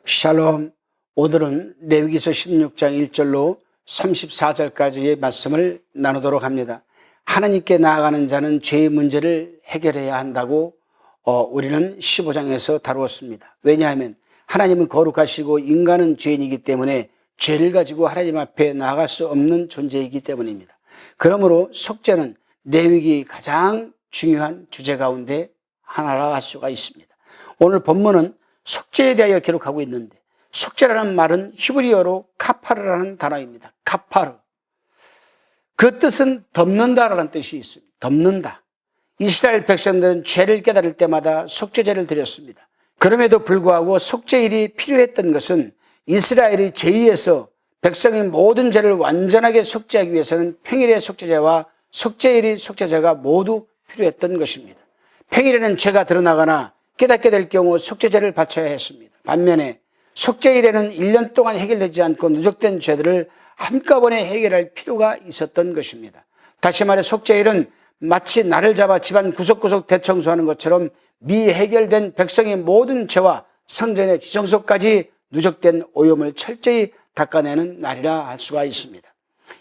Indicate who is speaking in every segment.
Speaker 1: 샬롬. 오늘은 레위기서 16장 1절로 34절까지의 말씀을 나누도록 합니다. 하나님께 나아가는 자는 죄의 문제를 해결해야 한다고 우리는 15장에서 다루었습니다. 왜냐하면 하나님은 거룩하시고 인간은 죄인이기 때문에 죄를 가지고 하나님 앞에 나아갈 수 없는 존재이기 때문입니다. 그러므로 속죄는 레위기 가장 중요한 주제 가운데 하나라 할 수가 있습니다. 오늘 본문은 속죄에 대하여 기록하고 있는데, 속죄라는 말은 히브리어로 카파르라는 단어입니다. 카파르. 그 뜻은 덮는다라는 뜻이 있습니다. 덮는다. 이스라엘 백성들은 죄를 깨달을 때마다 속죄제를 드렸습니다. 그럼에도 불구하고 속죄일이 필요했던 것은 이스라엘이 죄에서 백성의 모든 죄를 완전하게 속죄하기 위해서는 평일의 속죄제와 속죄일의 속죄제가 모두 필요했던 것입니다. 평일에는 죄가 드러나거나 깨닫게 될 경우 속죄제를 바쳐야 했습니다. 반면에 속죄일에는 1년 동안 해결되지 않고 누적된 죄들을 한꺼번에 해결할 필요가 있었던 것입니다. 다시 말해 속죄일은 마치 날을 잡아 집안 구석구석 대청소하는 것처럼 미해결된 백성의 모든 죄와 성전의 지성소까지 누적된 오염을 철저히 닦아내는 날이라 할 수가 있습니다.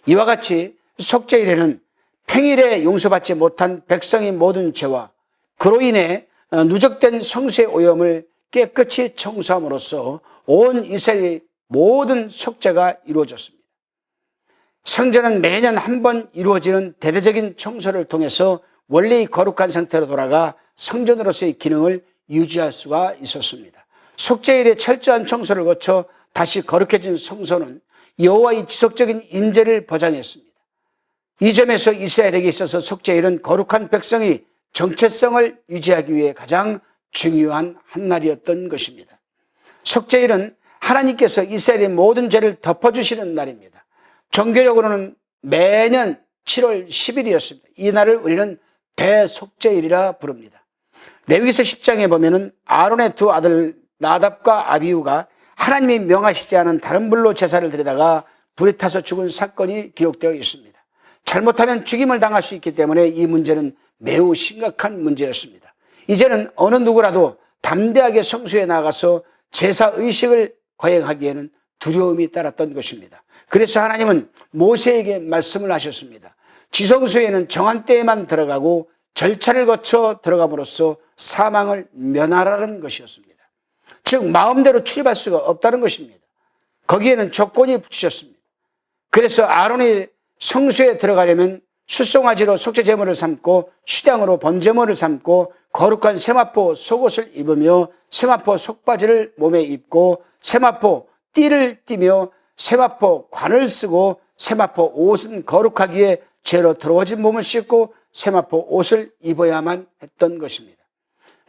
Speaker 1: 이와 같이 속죄일에는 평일에 용서받지 못한 백성의 모든 죄와 그로 인해 누적된 성수의 오염을 깨끗이 청소함으로써 온 이스라엘의 모든 속죄가 이루어졌습니다. 성전은 매년 한 번 이루어지는 대대적인 청소를 통해서 원래의 거룩한 상태로 돌아가 성전으로서의 기능을 유지할 수가 있었습니다. 속죄일의 철저한 청소를 거쳐 다시 거룩해진 성소는 여호와의 지속적인 임재를 보장했습니다. 이 점에서 이스라엘에게 있어서 속죄일은 거룩한 백성의 정체성을 유지하기 위해 가장 중요한 한 날이었던 것입니다. 속죄일은 하나님께서 이스라엘의 모든 죄를 덮어주시는 날입니다. 종교력으로는 매년 7월 10일이었습니다. 이 날을 우리는 대속죄일이라 부릅니다. 레위기서 10장에 보면은 아론의 두 아들 나답과 아비후가 하나님이 명하시지 않은 다른 불로 제사를 드리다가 불에 타서 죽은 사건이 기록되어 있습니다. 잘못하면 죽임을 당할 수 있기 때문에 이 문제는 매우 심각한 문제였습니다. 이제는 어느 누구라도 담대하게 성소에 나가서 제사의식을 거행하기에는 두려움이 따랐던 것입니다. 그래서 하나님은 모세에게 말씀을 하셨습니다. 지성소에는 정한 때에만 들어가고 절차를 거쳐 들어감으로써 사망을 면하라는 것이었습니다. 즉 마음대로 출입할 수가 없다는 것입니다. 거기에는 조건이 붙이셨습니다. 그래서 아론이 성소에 들어가려면 숫송아지로 속죄제물을 삼고 수량으로 번제물을 삼고 거룩한 세마포 속옷을 입으며 세마포 속바지를 몸에 입고 세마포 띠를 띠며 세마포 관을 쓰고 세마포 옷은 거룩하기에 죄로 더러워진 몸을 씻고 세마포 옷을 입어야만 했던 것입니다.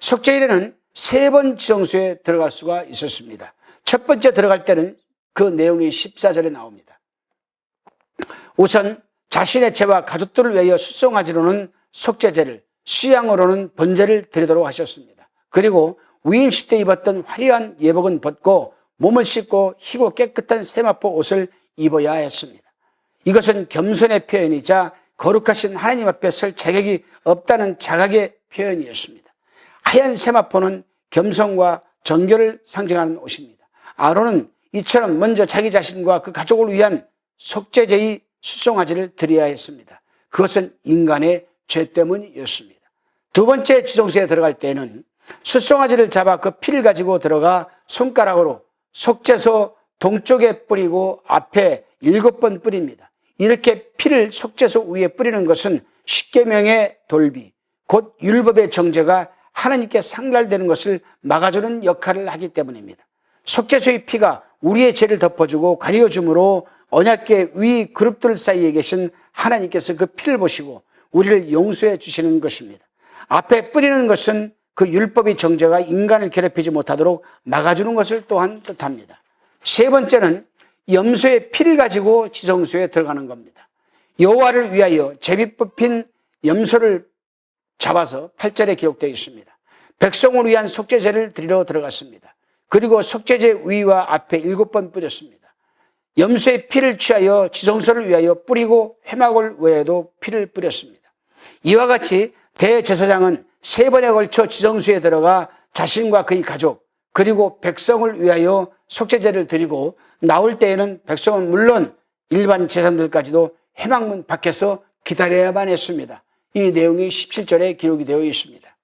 Speaker 1: 속죄일에는 3번 지성소에 들어갈 수가 있었습니다. 첫 번째 들어갈 때는 그 내용이 14절에 나옵니다. 우선 자신의 죄와 가족들을 위하여 숫송아지로는 속죄제를, 수양으로는 번제를 드리도록 하셨습니다. 그리고 위임식 때 입었던 화려한 예복은 벗고 몸을 씻고 희고 깨끗한 세마포 옷을 입어야 했습니다. 이것은 겸손의 표현이자 거룩하신 하나님 앞에 설 자격이 없다는 자각의 표현이었습니다. 하얀 세마포는 겸손과 정결을 상징하는 옷입니다. 아론은 이처럼 먼저 자기 자신과 그 가족을 위한 속죄제의 숫송아지를 드려야 했습니다. 그것은 인간의 죄 때문이었습니다. 두 번째 지성소에 들어갈 때는 숫송아지를 잡아 그 피를 가지고 들어가 손가락으로 속죄소 동쪽에 뿌리고 앞에 7번 뿌립니다. 이렇게 피를 속죄소 위에 뿌리는 것은 십계명의 돌비, 곧 율법의 정죄가 하나님께 상달되는 것을 막아주는 역할을 하기 때문입니다. 속죄소의 피가 우리의 죄를 덮어주고 가려줌으로 언약궤 위 그룹들 사이에 계신 하나님께서 그 피를 보시고 우리를 용서해 주시는 것입니다. 앞에 뿌리는 것은 그 율법의 정죄가 인간을 괴롭히지 못하도록 막아주는 것을 또한 뜻합니다. 세 번째는 염소의 피를 가지고 지성소에 들어가는 겁니다. 여호와를 위하여 제비 뽑힌 염소를 잡아서 8절에 기록되어 있습니다. 백성을 위한 속죄제를 드리러 들어갔습니다. 그리고 속죄제 위와 앞에 7번 뿌렸습니다. 염소의 피를 취하여 지성소를 위하여 뿌리고 회막을 외에도 피를 뿌렸습니다. 이와 같이 대제사장은 3번에 걸쳐 지성소에 들어가 자신과 그의 가족, 그리고 백성을 위하여 속죄제를 드리고 나올 때에는 백성은 물론 일반 제사장들까지도 회막문 밖에서 기다려야만 했습니다. 이 내용이 17절에 기록이 되어 있습니다.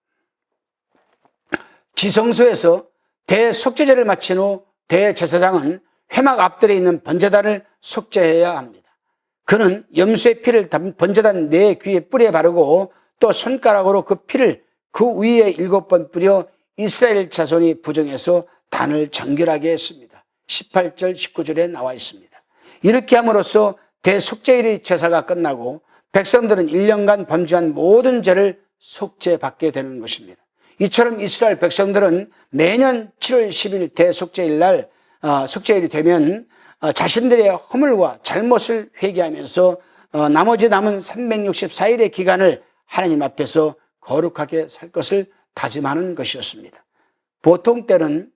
Speaker 1: 지성소에서 대속죄제를 마친 후 대제사장은 회막 앞들에 있는 번제단을 속죄해야 합니다. 그는 염소의 피를 번제단 네 귀에 뿔에 바르고 또 손가락으로 그 피를 그 위에 7번 뿌려 이스라엘 자손이 부정해서 단을 정결하게 했습니다. 18절 19절에 나와 있습니다. 이렇게 함으로써 대속죄일의 제사가 끝나고 백성들은 1년간 범죄한 모든 죄를 속죄받게 되는 것입니다. 이처럼 이스라엘 백성들은 매년 7월 10일 대속죄일 날 속죄일이 되면 자신들의 허물과 잘못을 회개하면서 나머지 남은 364일의 기간을 하나님 앞에서 거룩하게 살 것을 다짐하는 것이었습니다. 보통 때는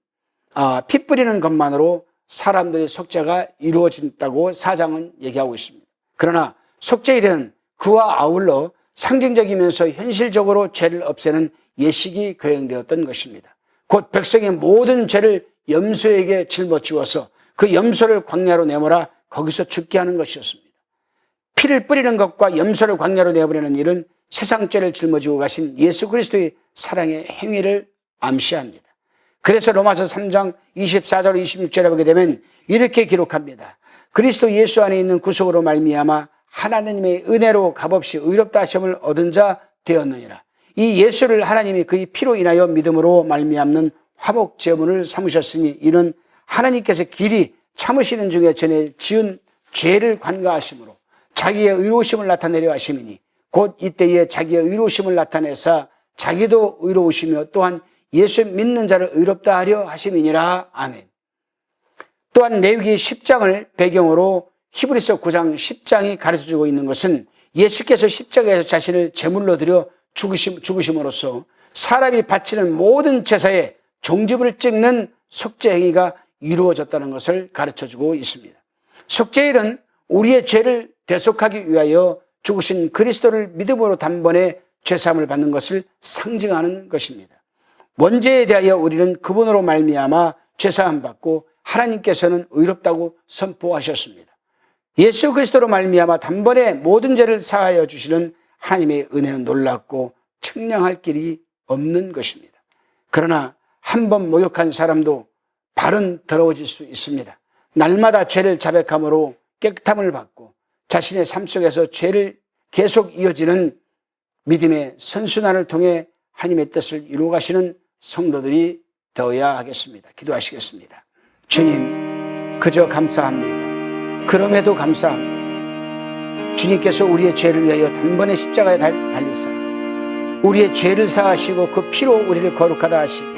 Speaker 1: 피 뿌리는 것만으로 사람들의 속죄가 이루어진다고 사장은 얘기하고 있습니다. 그러나 속죄일에는 그와 아울러 상징적이면서 현실적으로 죄를 없애는 예식이 거행되었던 것입니다. 곧 백성의 모든 죄를 염소에게 짊어지워서 그 염소를 광야로 내몰아 거기서 죽게 하는 것이었습니다. 피를 뿌리는 것과 염소를 광야로 내버리는 일은 세상 죄를 짊어지고 가신 예수 그리스도의 사랑의 행위를 암시합니다. 그래서 로마서 3장 24절 26절에 보게 되면 이렇게 기록합니다. 그리스도 예수 안에 있는 구속으로 말미암아 하나님의 은혜로 값없이 의롭다 하심을 얻은 자 되었느니라. 이 예수를 하나님이 그의 피로 인하여 믿음으로 말미암는 화목 제물을 삼으셨으니 이는 하나님께서 길이 참으시는 중에 전에 지은 죄를 관가하심으로 자기의 의로우심을 나타내려 하심이니 곧 이때에 자기의 의로우심을 나타내사 자기도 의로우시며 또한 예수 믿는 자를 의롭다 하려 하심이니라. 아멘. 또한 레위기 10장을 배경으로 히브리서 9장 10장이 가르쳐주고 있는 것은 예수께서 십자가에서 자신을 제물로 드려 죽으심으로써 사람이 바치는 모든 제사에 종지부를 찍는 속죄 행위가 이루어졌다는 것을 가르쳐주고 있습니다. 속죄일은 우리의 죄를 대속하기 위하여 죽으신 그리스도를 믿음으로 단번에 죄사함을 받는 것을 상징하는 것입니다. 원죄에 대하여 우리는 그분으로 말미암아 죄사함 받고 하나님께서는 의롭다고 선포하셨습니다. 예수 그리스도로 말미암아 단번에 모든 죄를 사하여 주시는 하나님의 은혜는 놀랍고 측량할 길이 없는 것입니다. 그러나 한 번 모욕한 사람도 발은 더러워질 수 있습니다. 날마다 죄를 자백함으로 깨끗함을 받고 자신의 삶 속에서 죄를 계속 이어지는 믿음의 선순환을 통해 하나님의 뜻을 이루어 가시는 성도들이 되어야 하겠습니다. 기도하시겠습니다. 주님, 그저 감사합니다. 그럼에도 감사합니다. 주님께서 우리의 죄를 위하여 단번에 십자가에 달리사 우리의 죄를 사하시고 그 피로 우리를 거룩하다 하시고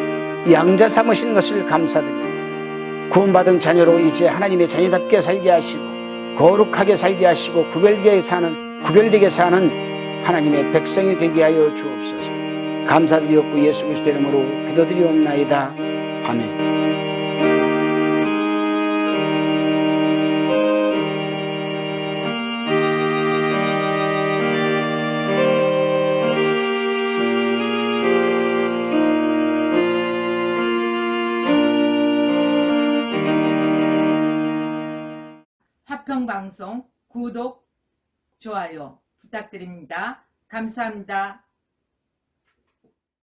Speaker 1: 양자 삼으신 것을 감사드립니다. 구원받은 자녀로 이제 하나님의 자녀답게 살게 하시고 거룩하게 살게 하시고 구별되게 사는 하나님의 백성이 되게 하여 주옵소서. 감사드리옵고 예수 그리스도 이름으로 기도드리옵나이다. 아멘.
Speaker 2: 화평방송 구독, 좋아요 부탁드립니다. 감사합니다.